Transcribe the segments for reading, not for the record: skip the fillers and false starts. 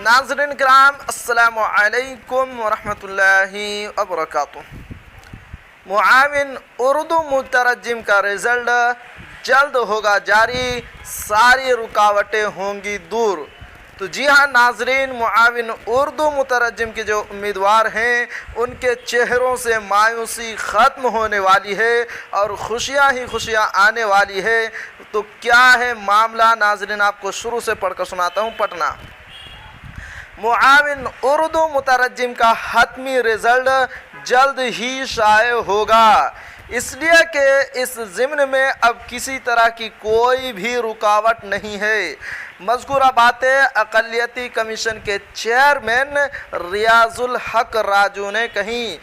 नाज़रीन किराम अस्सलामु अलैकुम वरहमतुल्लाहि वबरकातुह। मुआविन उर्दू मुतरज्जिम का रिज़ल्ट जल्द होगा जारी, सारी रुकावटें होंगी दूर। तो जी हाँ नाज़रीन, मुआविन उर्दू मुतरज्जिम के जो उम्मीदवार हैं उनके चेहरों से मायूसी ख़त्म होने वाली है और खुशियाँ ही खुशियाँ आने वाली है। तो क्या है मामला नाज़रीन, आपको शुरू से पढ़कर सुनाता हूँ। पटना मुआविन उर्दू मुतरज्जिम का हतमी रिज़ल्ट जल्द ही शाये होगा, इसलिए कि इस ज़िम्न में अब किसी तरह की कोई भी रुकावट नहीं है। मज़कूरा बातें अक़लियती कमीशन के चेयरमैन रियाजुल हक राजू ने कहीं।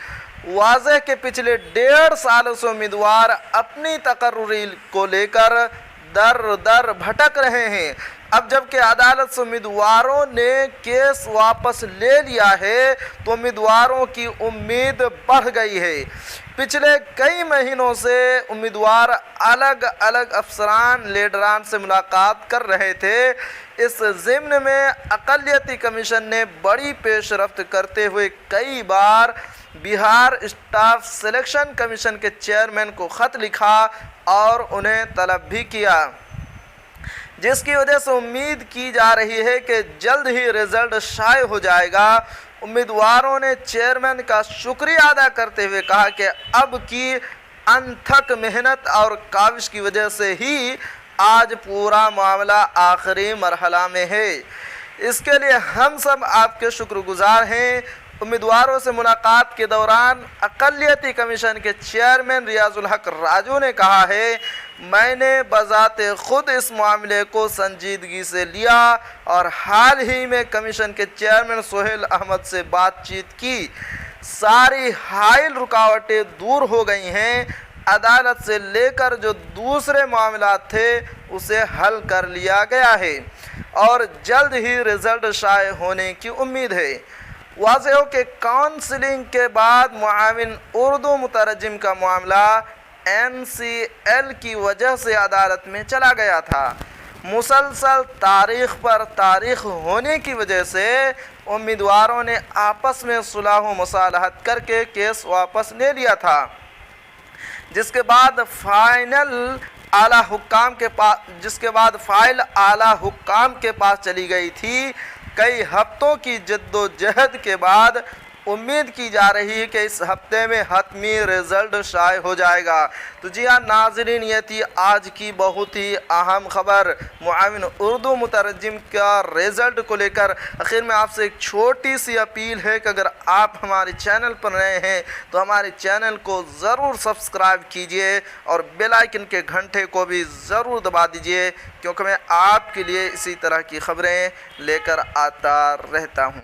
वाज़ेह के पिछले 1.5 सालों से उम्मीदवार अपनी तकर्रुरी को लेकर दर दर भटक रहे हैं। अब जबकि अदालत से उम्मीदवारों ने केस वापस ले लिया है तो उम्मीदवारों की उम्मीद बढ़ गई है। पिछले कई महीनों से उम्मीदवार अलग अलग अफसरान लीडरान से मुलाकात कर रहे थे। इस ज़िम्न में अक़लियती कमीशन ने बड़ी पेशरफ्त करते हुए कई बार बिहार स्टाफ सिलेक्शन कमीशन के चेयरमैन को ख़त लिखा और उन्हें तलब भी किया, जिसकी वजह से उम्मीद की जा रही है कि जल्द ही रिज़ल्ट शाये हो जाएगा। उम्मीदवारों ने चेयरमैन का शुक्रिया अदा करते हुए कहा कि अब की अनथक मेहनत और काविश की वजह से ही आज पूरा मामला आखिरी मरहला में है। इसके लिए हम सब आपके शुक्रगुजार हैं। उम्मीदवारों से मुलाकात के दौरान अक़लियती कमीशन के चेयरमैन रियाजुल हक राजू ने कहा है, मैंने बज़ाते ख़ुद इस मामले को संजीदगी से लिया और हाल ही में कमीशन के चेयरमैन सोहेल अहमद से बातचीत की। सारी हाइल रुकावटें दूर हो गई हैं। अदालत से लेकर जो दूसरे मामला थे उसे हल कर लिया गया है और जल्द ही रिज़ल्ट शाये होने की उम्मीद है। वाज़ेह हो कि काउंसलिंग के बाद मुआविन उर्दू मुतरज्जिम का मामला NCL की वजह से अदालत में चला गया था। मुसलसल तारीख़ पर तारीख़ होने की वजह से उम्मीदवारों ने आपस में सुलह व मुसालहत करके केस वापस ले लिया था, जिसके बाद फाइल आला हुक्काम के पास चली गई थी। कई हफ्तों की जद्दोजहद के बाद उम्मीद की जा रही है कि इस हफ्ते में हतमी रिज़ल्ट शाये हो जाएगा। तो जी हाँ नाज़रीन, ये थी आज की बहुत ही अहम ख़बर मुआविन उर्दू मुतरज्जिम का रिज़ल्ट को लेकर। आखिर में आपसे एक छोटी सी अपील है कि अगर आप हमारे चैनल पर नए हैं तो हमारे चैनल को ज़रूर सब्सक्राइब कीजिए और बेल आइकन के घंटे को भी ज़रूर दबा दीजिए, क्योंकि मैं आपके लिए इसी तरह की ख़बरें लेकर आता रहता हूँ।